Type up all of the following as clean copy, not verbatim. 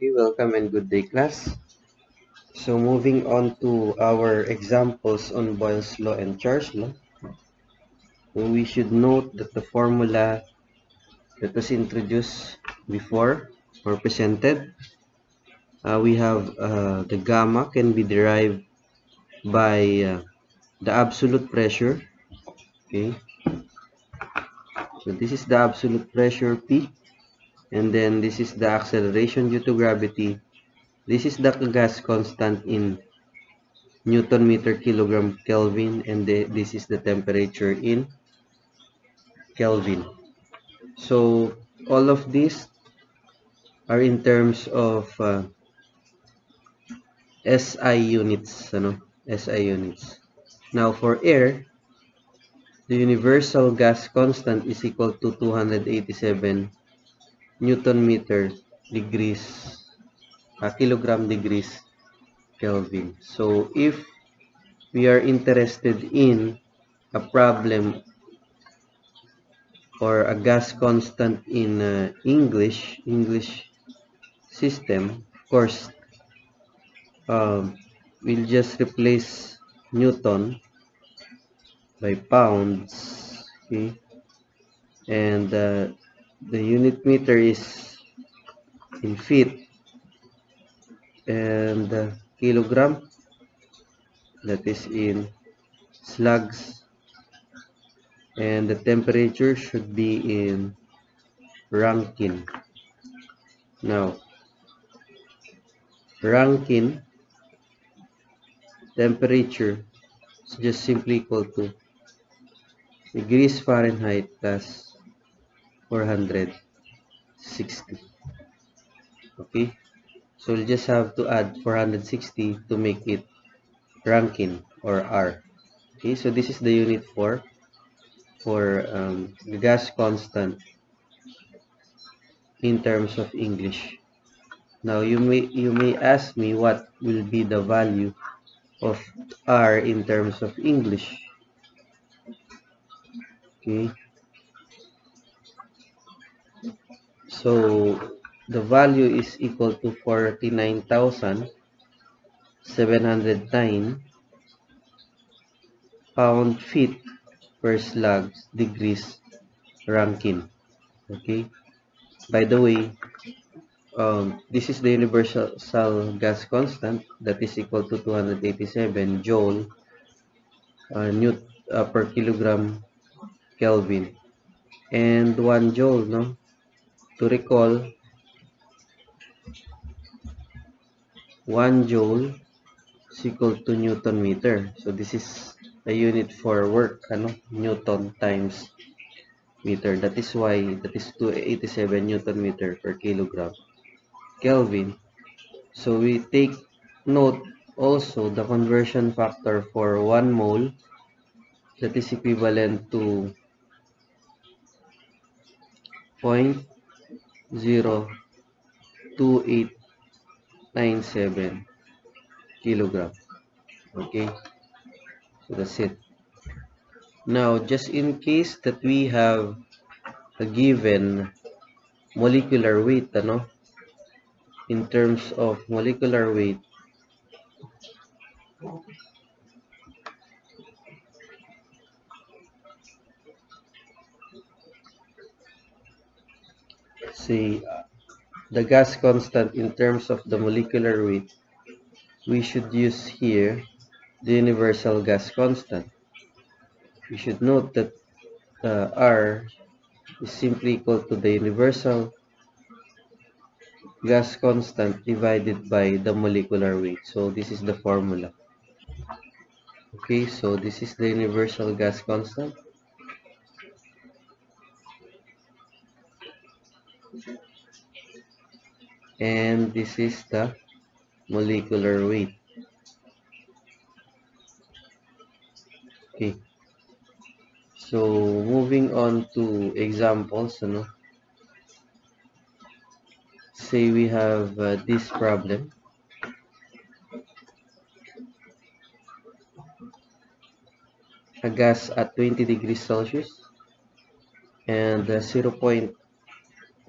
Okay, welcome and good day, class. So moving on to our examples on Boyle's law and charge law, we should note that the formula that was introduced before or presented, we have the gamma can be derived by the absolute pressure. Okay, so this is the absolute pressure P, and then this is the acceleration due to gravity. This is the gas constant in Newton meter kilogram Kelvin, and this is the temperature in Kelvin. So all of these are in terms of SI units, SI units. Now for air, the universal gas constant is equal to 287 Newton meter degrees, kilogram degrees Kelvin. So if we are interested in a problem or a gas constant in English system, of course, we'll just replace Newton by pounds, okay, and the unit meter is in feet, and kilogram, that is in slugs, and the temperature should be in Rankine. Now, Rankine temperature is just simply equal to degrees Fahrenheit plus 460. Okay, so we'll just have to add 460 to make it Rankine or R. Okay, so this is the unit for the gas constant in terms of English. Now you may ask me what will be the value of R in terms of English. Okay, so the value is equal to 49,709 pound-feet per slugs degrees Rankine. Okay, by the way, this is the universal gas constant that is equal to 287 joule per kilogram Kelvin, and 1 joule, no? To recall, 1 joule is equal to Newton meter. So this is a unit for work, Newton times meter. That is why that is 287 Newton meter per kilogram Kelvin. So we take note also the conversion factor for 1 mole, that is equivalent to 0.02897 kilogram. Okay, so that's it. Now, just in case that we have a given molecular weight, in terms of molecular weight, say the gas constant in terms of the molecular weight, we should use here the universal gas constant. We should note that R is simply equal to the universal gas constant divided by the molecular weight. So this is the formula. Okay, so this is the universal gas constant. And this is the molecular weight. Okay, so moving on to examples, say we have this problem. A gas at 20 degrees Celsius and 0.21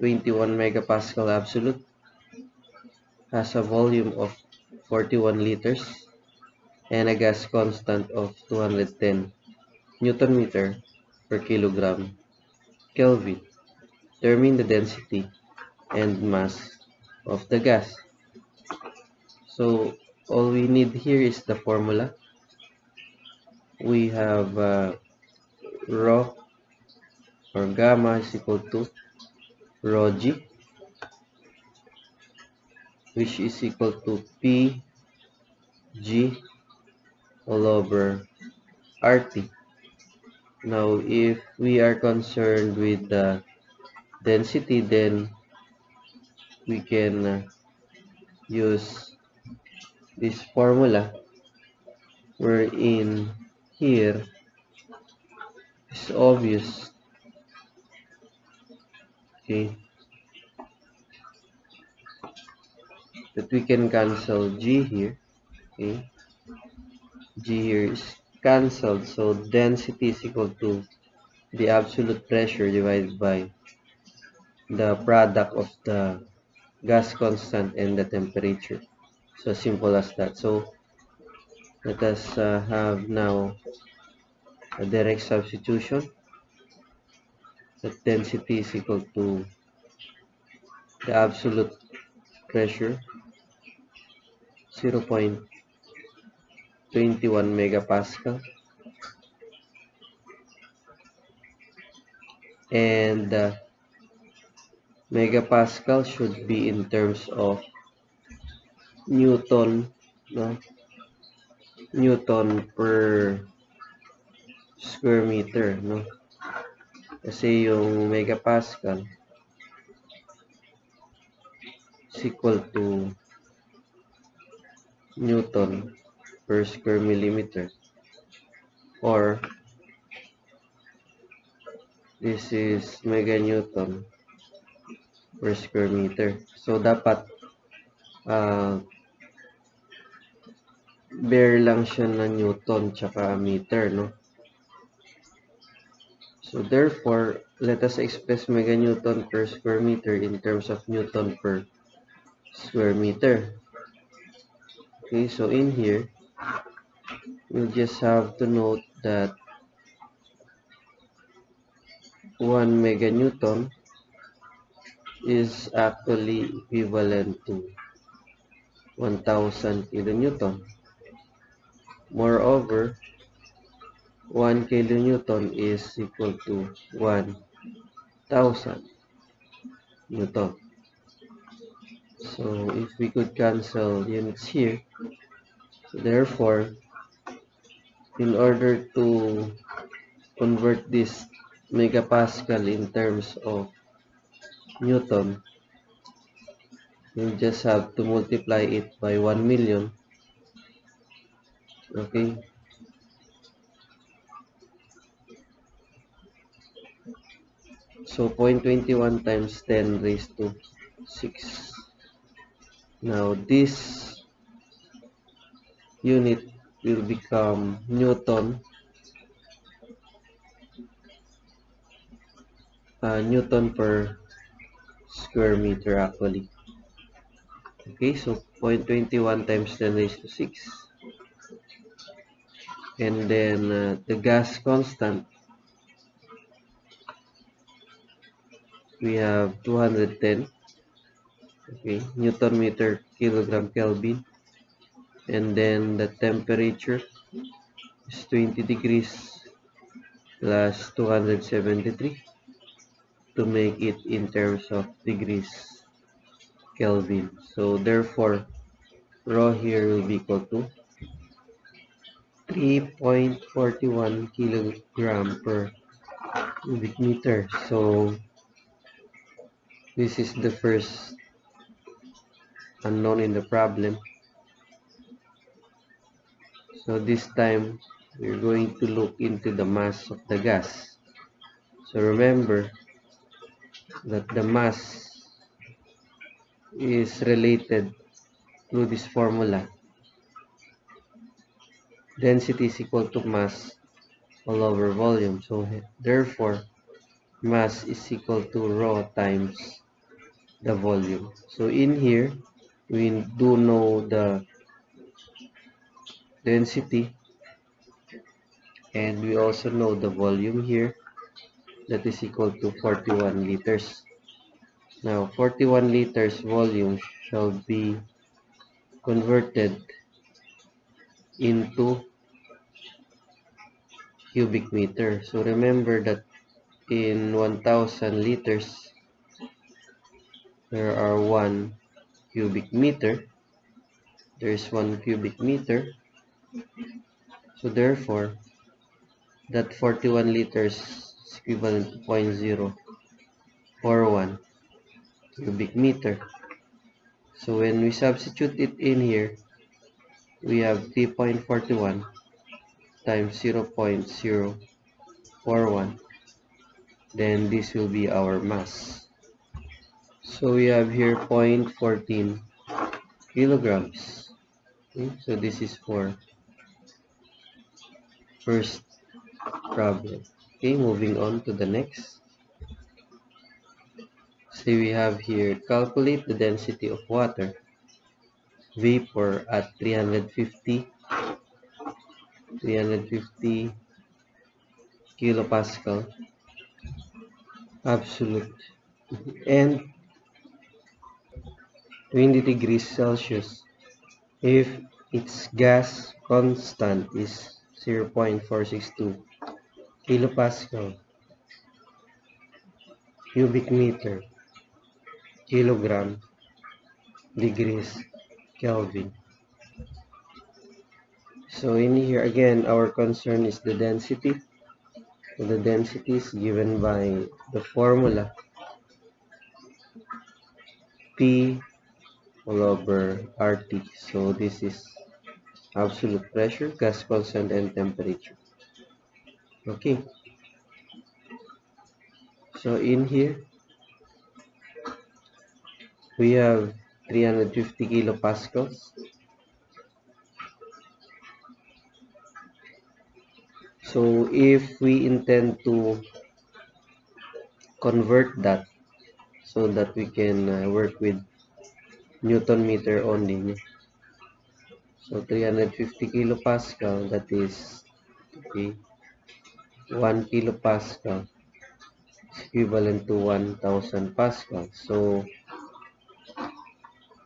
megapascal absolute, has a volume of 41 liters and a gas constant of 210 Newton meter per kilogram Kelvin. Determine the density and mass of the gas. So all we need here is the formula. We have rho or gamma is equal to rho g, which is equal to P G all over RT. Now, if we are concerned with the density, then we can use this formula, wherein here is obvious, okay, that we can cancel G here, okay. G here is cancelled, so density is equal to the absolute pressure divided by the product of the gas constant and the temperature. So simple as that. So let us have now a direct substitution. The density is equal to the absolute pressure 0.21 megapascal, and megapascal should be in terms of Newton, no? Newton per square meter, no? Kasi yung megapascal is equal to Newton per square millimeter, or this is meganewton per square meter. So dapat bare lang siya na Newton tsaka meter, no? So therefore, let us express meganewton per square meter in terms of Newton per square meter. Okay, so in here, we'll just have to note that 1 meganewton is actually equivalent to 1000 kilonewton. Moreover, 1 kilonewton is equal to 1000 newton. So if we could cancel units here, so therefore, in order to convert this megapascal in terms of Newton, you just have to multiply it by 1 million. Okay. So 0.21 times 10 raised to 6. Now this unit will become Newton per square meter actually. Okay, so 0.21 times 10 raised to 6. And then the gas constant, we have 210, okay, Newton meter kilogram Kelvin. And then the temperature is 20 degrees plus 273 to make it in terms of degrees Kelvin. So therefore, rho here will be equal to 3.41 kilogram per cubic meter. So this is the first unknown in the problem. So this time we're going to look into the mass of the gas. So remember that the mass is related through this formula. Density is equal to mass all over volume. So therefore, mass is equal to rho times the volume. So in here, we do know the density, and we also know the volume here, that is equal to 41 liters. Now 41 liters volume shall be converted into cubic meter. So remember that in 1000 liters there are 1 cubic meter. There is 1 cubic meter. So therefore that 41 liters is equivalent to 0.041 cubic meter. So when we substitute it in here, we have 3.41 times 0.041. Then this will be our mass. So we have here 0.14 kilograms. Okay, so this is for first problem. Okay, moving on to the next. So we have here, calculate the density of water vapor at 350 kilopascal absolute and 20 degrees Celsius if its gas constant is 0.462 kilopascal cubic meter kilogram degrees Kelvin. So in here again, our concern is the density. So the density is given by the formula P all over RT. So this is absolute pressure, gas constant, and temperature. Okay. So in here, we have 350 kilopascals. So if we intend to convert that so that we can work with Newton meter only. So 350 kilopascal, that is okay, 1 kilopascal is equivalent to 1000 pascal. So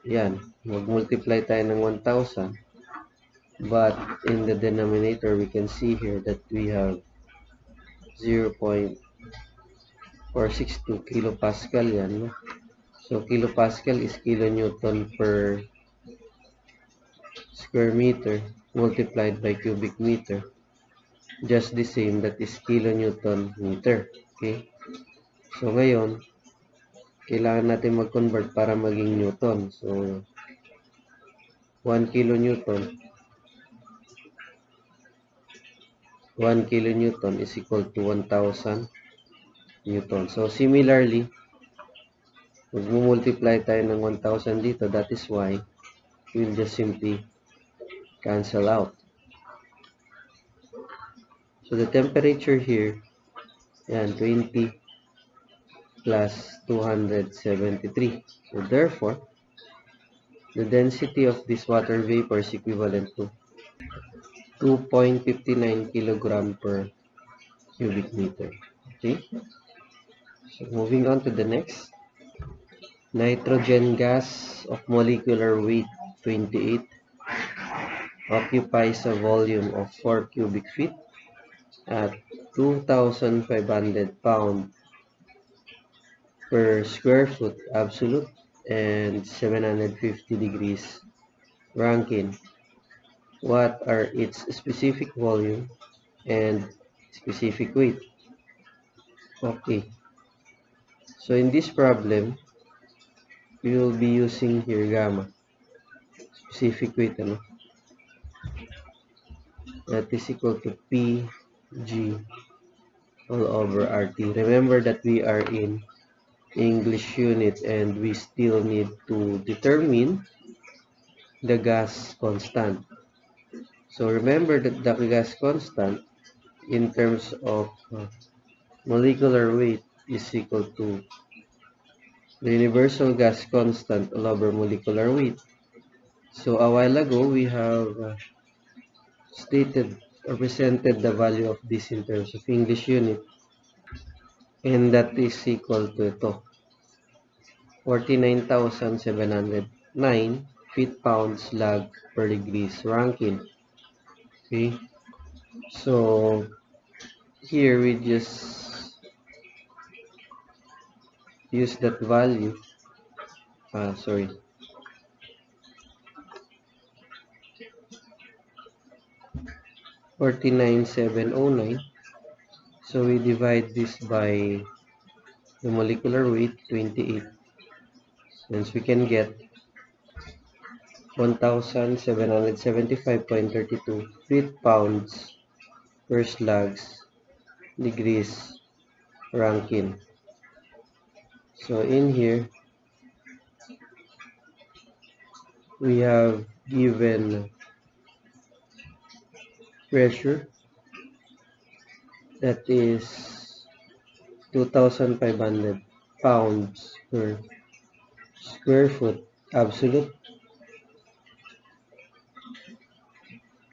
yan, mag-multiply tayo ng 1000. But in the denominator, we can see here that we have 0.462 kilopascal yan. No? So kilopascal is kilonewton per square meter multiplied by cubic meter. Just the same, that is kilonewton meter. Okay? So ngayon, kailangan natin mag-convert para maging newton. So 1 kilonewton is equal to 1000 newton. So similarly, mag-multiply tayo ng 1000 dito. That is why we'll just simply cancel out. So the temperature here, yan, 20 plus 273. So therefore, the density of this water vapor is equivalent to 2.59 kilogram per cubic meter. Okay? So moving on to the next. Nitrogen gas of molecular weight 28 occupies a volume of 4 cubic feet at 2,500 pounds per square foot absolute and 750 degrees Rankine. What are its specific volume and specific weight? Okay. So in this problem, we will be using here gamma. Specific weight, ano? That is equal to Pg all over RT. Remember that we are in English unit and we still need to determine the gas constant. So remember that the gas constant in terms of molecular weight is equal to the universal gas constant all over molecular weight. So a while ago, we have stated or presented the value of this in terms of English unit, and that is equal to ito, 49,709 feet-pounds lag per degrees Rankine. Okay, so here we just use that value. 49,709. So we divide this by the molecular weight, 28. Hence we can get 1,775.32 feet-pounds per slugs degrees Rankine. So in here, we have given pressure that is 2,500 pounds per square foot absolute.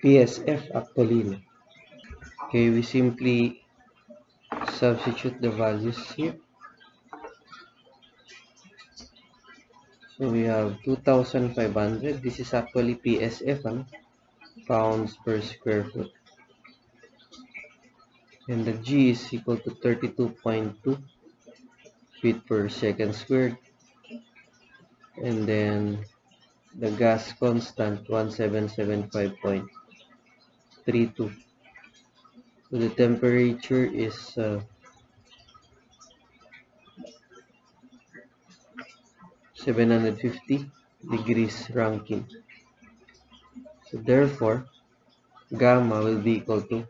PSF actually. Okay, we simply substitute the values here. So we have 2,500. This is actually PSF, pounds per square foot. And the G is equal to 32.2 feet per second squared. And then the gas constant, 1775.32. So the temperature is 750 degrees Rankine. So therefore, gamma will be equal to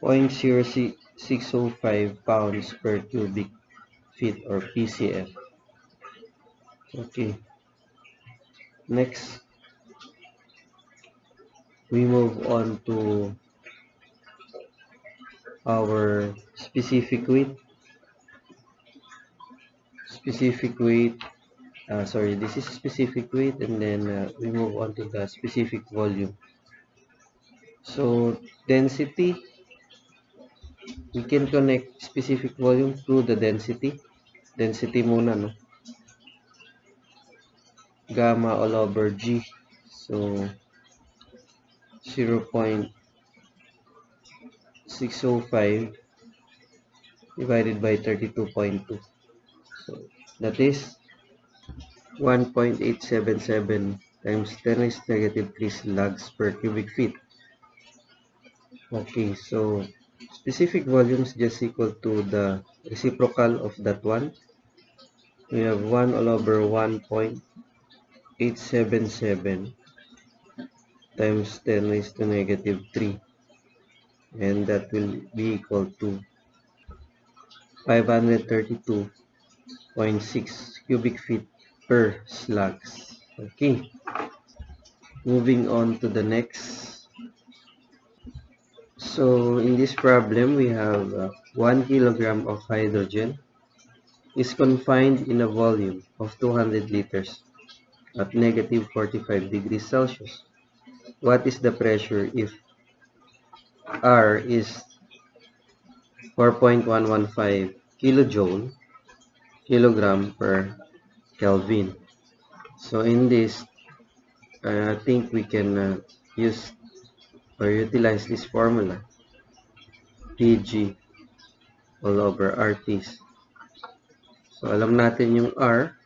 0.0605 pounds per cubic feet or PCF. Okay. Next, we move on to our specific weight. This is specific weight, and then we move on to the specific volume. So density, we can connect specific volume to the density. Density muna, no? Gamma all over G. So 0.605 divided by 32.2. So that is 1.877 times 10 raised to negative 3 slugs per cubic feet. Okay, so specific volume is just equal to the reciprocal of that one. We have 1 all over 1.877 times 10 raised to negative 3, and that will be equal to 532.6 cubic feet per slugs. Okay, moving on to the next. So in this problem, we have 1 kilogram of hydrogen is confined in a volume of 200 liters at negative 45 degrees Celsius. What is the pressure if R is 4.115 kilogram per Kelvin? So in this, I think we can use or utilize this formula, Pg all over RT. So alam natin yung R.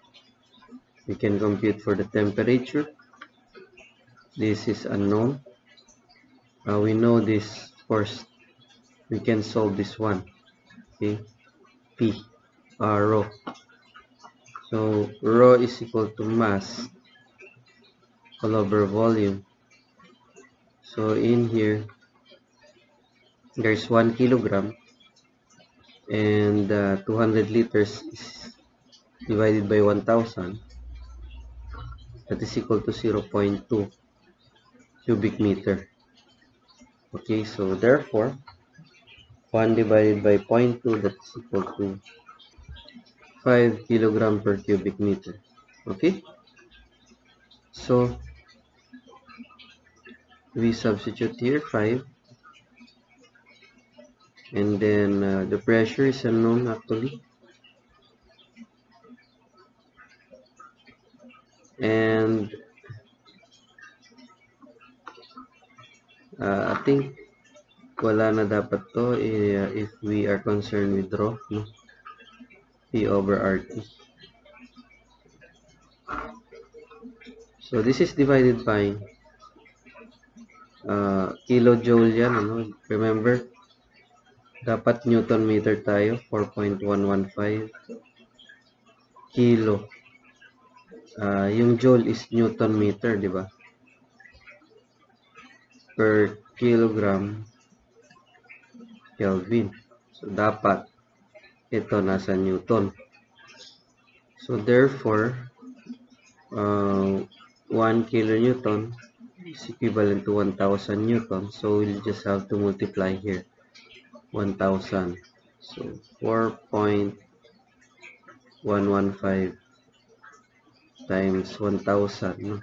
We can compute for the temperature. This is unknown. We know this first. We can solve this one. Okay, P, rho. So rho is equal to mass all over volume. So in here, there's 1 kilogram, and 200 liters is divided by 1,000. That is equal to 0.2 cubic meter. Okay, so therefore, 1 divided by 0.2, that's equal to 5 kilogram per cubic meter. Okay? So we substitute here 5, and then the pressure is unknown actually, and I think wala na dapat to if we are concerned with rho, no? P over RT. So this is divided by kilojoule yan, ano? Remember, dapat Newton meter tayo, 4.115 kilo. Yung joule is Newton meter, di ba? Per kilogram Kelvin. So dapat ito nasa Newton. So therefore, 1 kilonewton is equivalent to 1,000 newton. So we'll just have to multiply here 1,000. So 4.115 times 1,000. No?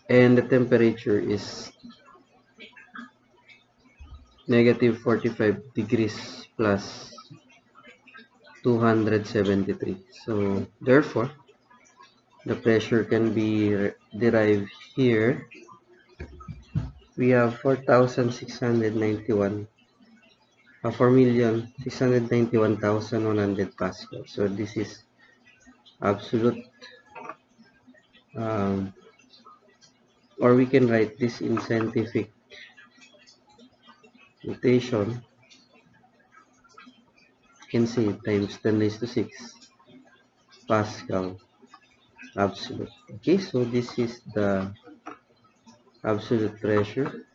And the temperature is negative 45 degrees plus 273. So therefore, the pressure can be derived here. We have 4,691, 4,691,100 Pascal. So this is absolute, or we can write this in scientific notation. You can say times 10 raised to 6 Pascal absolute. Okay, so this is the absolute pressure.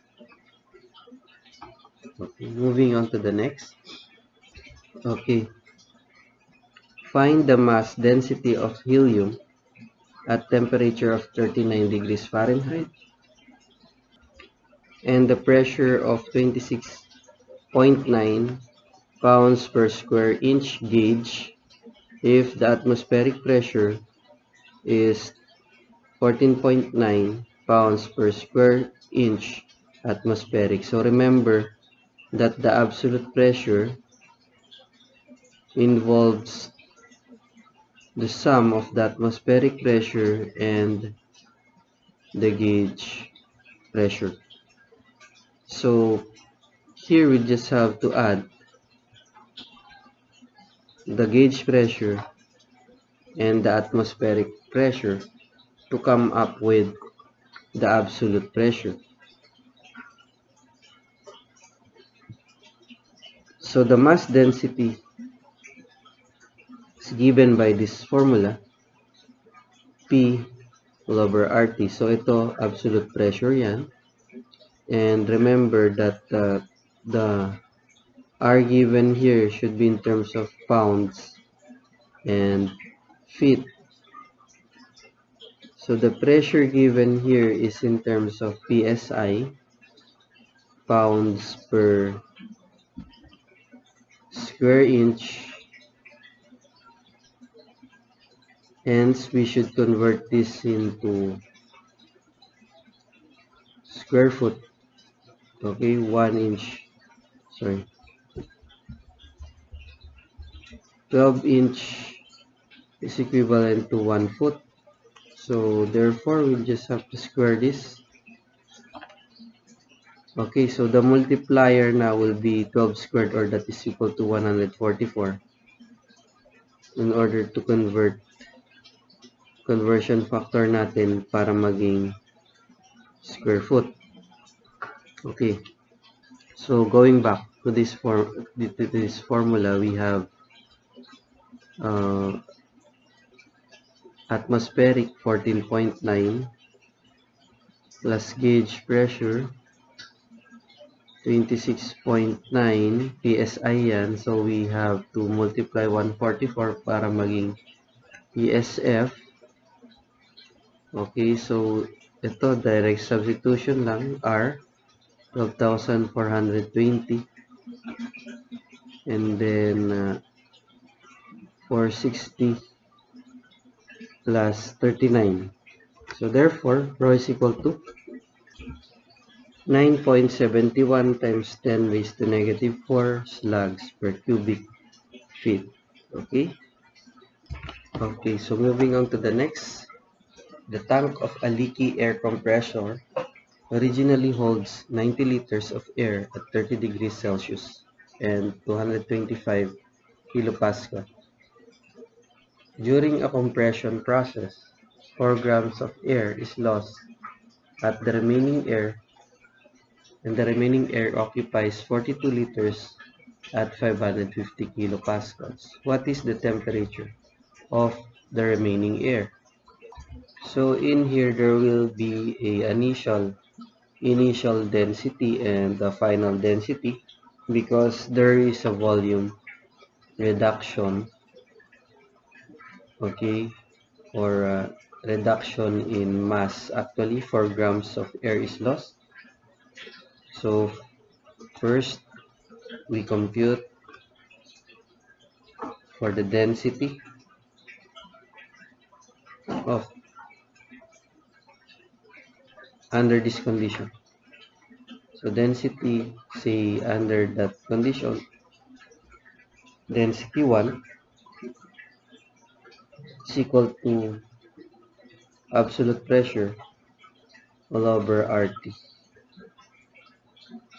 Okay, moving on to the next. Okay, find the mass density of helium at temperature of 39 degrees Fahrenheit and the pressure of 26.9 pounds per square inch gauge if the atmospheric pressure is 14.9 pounds per square inch atmospheric. So remember that the absolute pressure involves the sum of the atmospheric pressure and the gauge pressure. So here we just have to add the gauge pressure and the atmospheric pressure to come up with the absolute pressure. So the mass density is given by this formula, P all over RT. So ito absolute pressure yan. And remember that the R given here should be in terms of pounds and feet. So the pressure given here is in terms of PSI, pounds per square inch. Hence, we should convert this into square foot. Okay, 1 inch, sorry, 12 inch is equivalent to 1 foot. So therefore, we'll just have to square this. Okay, so the multiplier now will be 12 squared, or that is equal to 144. In order to convert, conversion factor natin para maging square foot. Okay, so going back to this formula, we have atmospheric 14.9 plus gauge pressure 26.9 PSI yan. So we have to multiply 144 para maging PSF. Okay, so ito direct substitution lang, R 12,420 and then 460 plus 39. So therefore, rho is equal to 9.71 times 10 raised to negative 4 slugs per cubic feet. Okay? Okay, so moving on to the next. The tank of a leaky air compressor originally holds 90 liters of air at 30 degrees Celsius and 225 kilopascal. During a compression process, 4 grams of air is lost at the remaining air, and the remaining air occupies 42 liters at 550 kilopascals. What is the temperature of the remaining air? So in here there will be a initial density and the final density because there is a volume reduction, okay, or reduction in mass. Actually 4 grams of air is lost. So first we compute for the density of under this condition. So density, say under that condition, density 1 is equal to absolute pressure all over RT.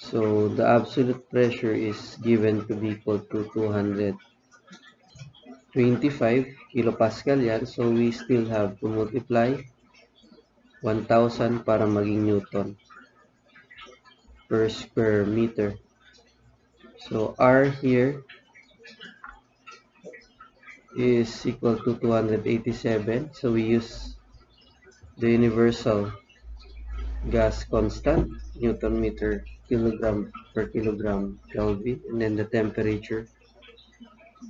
So the absolute pressure is given to be equal to 225 kilopascal yan. So we still have to multiply 1,000 para maging Newton per square meter. So R here is equal to 287. So we use the universal gas constant, Newton meter kilogram per kilogram Kelvin, and then the temperature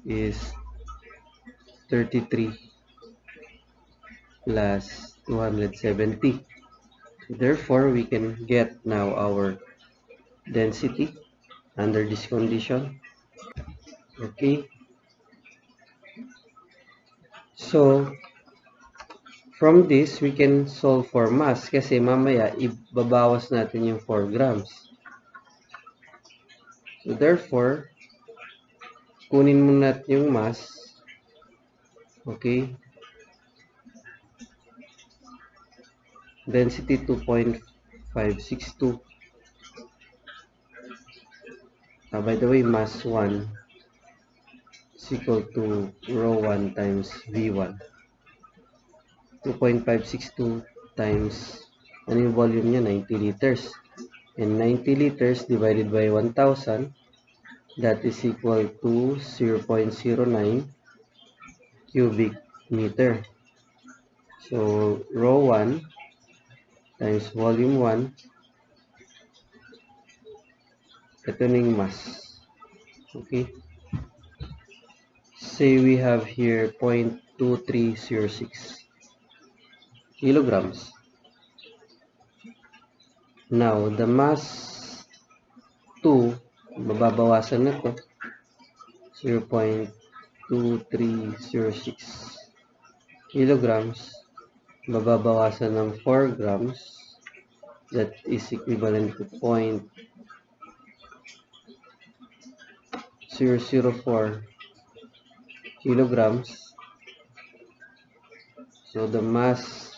is 33 plus 270. Therefore, we can get now our density under this condition. Okay. So, from this, we can solve for mass kasi mamaya ibabawas natin yung 4 grams. So, therefore, kunin muna natin yung mass. Okay. Density 2.562. By the way, mass 1 is equal to rho 1 times V1. 2.562 times, ano yung volume niya? 90 liters. And 90 liters divided by 1,000, that is equal to 0.09 cubic meter. So, rho 1 times volume 1, ito na yung mass. Okay. Say we have here 0.2306 kilograms. Now, the mass 2, mababawasan na to, 0.2306 kilograms, mababawasan ng 4 grams, that is equivalent to 0.004 kilograms. So the mass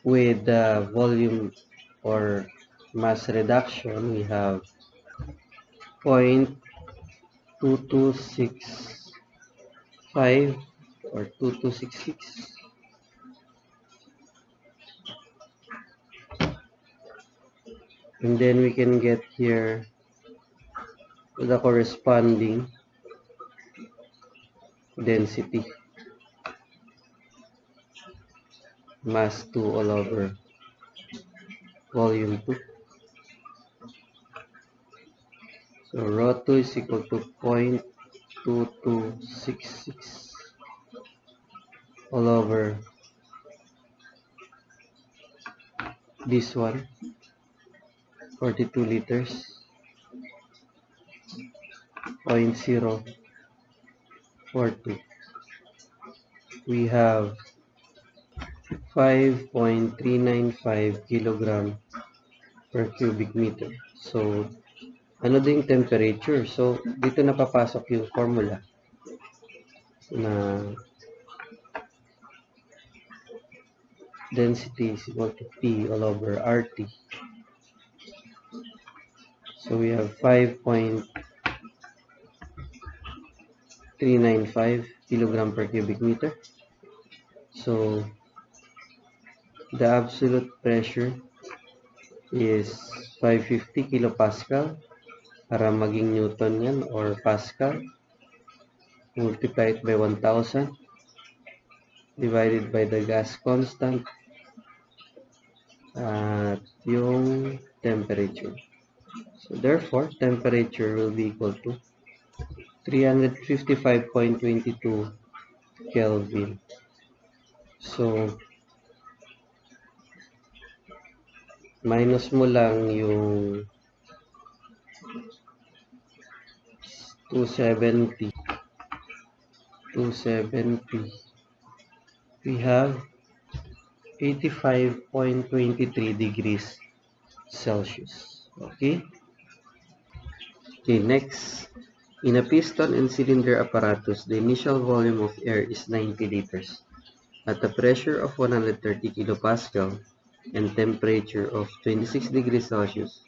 with the volume or mass reduction, we have 0.2265 or 2266. And then we can get here the corresponding density, mass 2 all over volume 2. So rho 2 is equal to 0.2266 all over this one, 42 liters. 0.042. We have 5.395 kilogram per cubic meter. So, ano din yung temperature? So, dito na papasok yung formula na density is equal to P all over RT. So, we have 5.395 kilogram per cubic meter. So, the absolute pressure is 550 kilopascal. Para maging Newton yan or Pascal, multiply it by 1,000 divided by the gas constant at yung temperature. So therefore, temperature will be equal to 355.22 Kelvin. So, minus mo lang yung 270. We have 85.23 degrees Celsius. Okay? Okay, next. In a piston and cylinder apparatus, the initial volume of air is 90 liters at a pressure of 130 kilopascal and temperature of 26 degrees Celsius.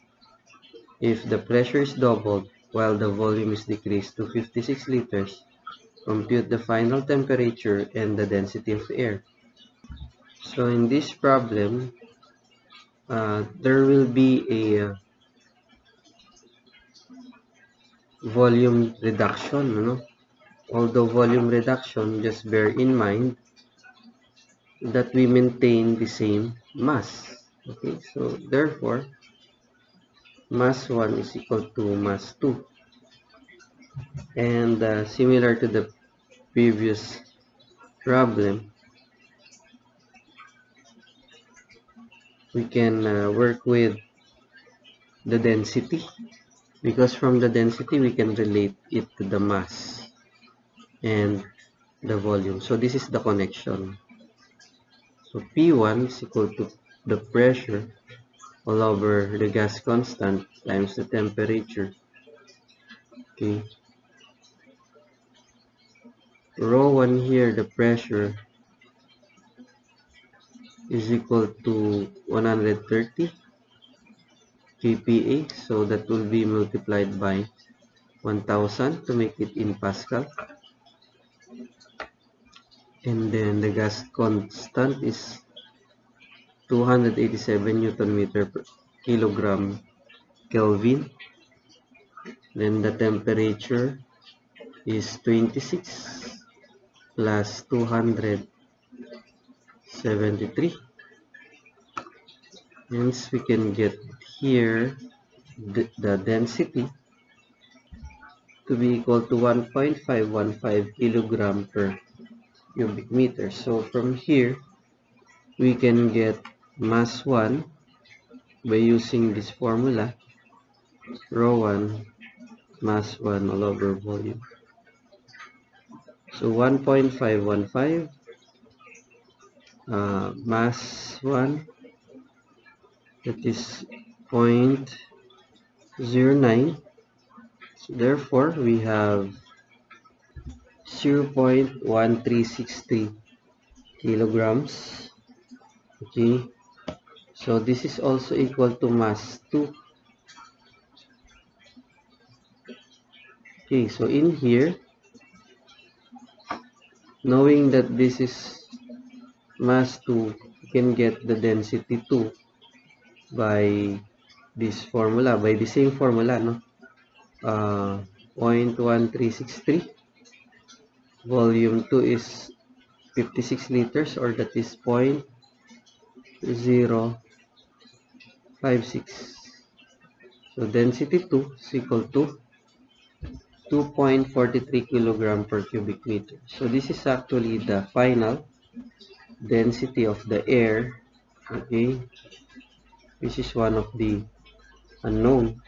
If the pressure is doubled while the volume is decreased to 56 liters, compute the final temperature and the density of air. So in this problem, there will be a volume reduction. Although volume reduction, just bear in mind that we maintain the same mass. Okay, so therefore, mass 1 is equal to mass 2. And similar to the previous problem, we can work with the density, because from the density we can relate it to the mass and the volume. So this is the connection. So P1 is equal to the pressure all over the gas constant times the temperature. Okay. Rho 1 here, the pressure is equal to 130 kPa, so that will be multiplied by 1000 to make it in Pascal. And then the gas constant is 287 Newton meter per kilogram Kelvin. Then the temperature is 26 plus 273. Hence we can get here the density to be equal to 1.515 kilogram per cubic meter. So from here, we can get mass 1 by using this formula, rho 1 mass 1 all over volume. So 1.515 mass 1, that is 0.09. So therefore, we have 0.1363 kilograms. Okay, so this is also equal to mass 2. Okay, so in here, knowing that this is mass 2, you can get the density 2 by this formula, by the same formula, no? 0.1363. Volume 2 is 56 liters, or that is 0.056. So density 2 is equal to 2.43 kilogram per cubic meter. So this is actually the final density of the air. Okay, this is one of the unknown.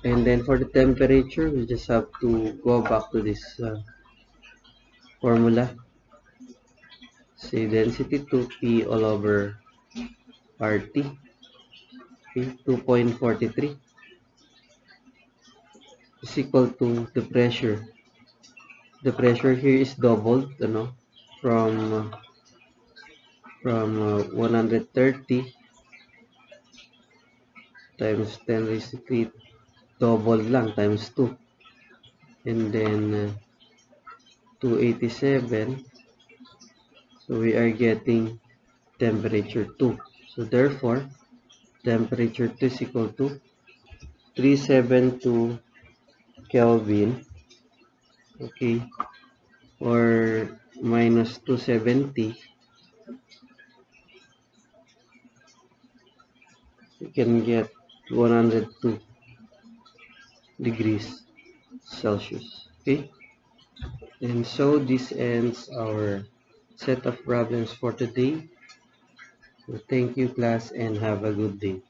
And then for the temperature, we just have to go back to this formula. Say density 2P all over RT, okay, 2.43 is equal to the pressure. The pressure here is doubled, from 130 times 10 raised to 3, doubled lang times 2, and then 287. So we are getting temperature 2. So therefore, temperature 2 is equal to 372 Kelvin, okay, or minus 270. You can get 102 degrees Celsius, okay. And so this ends our set of problems for today. So thank you, class, and have a good day.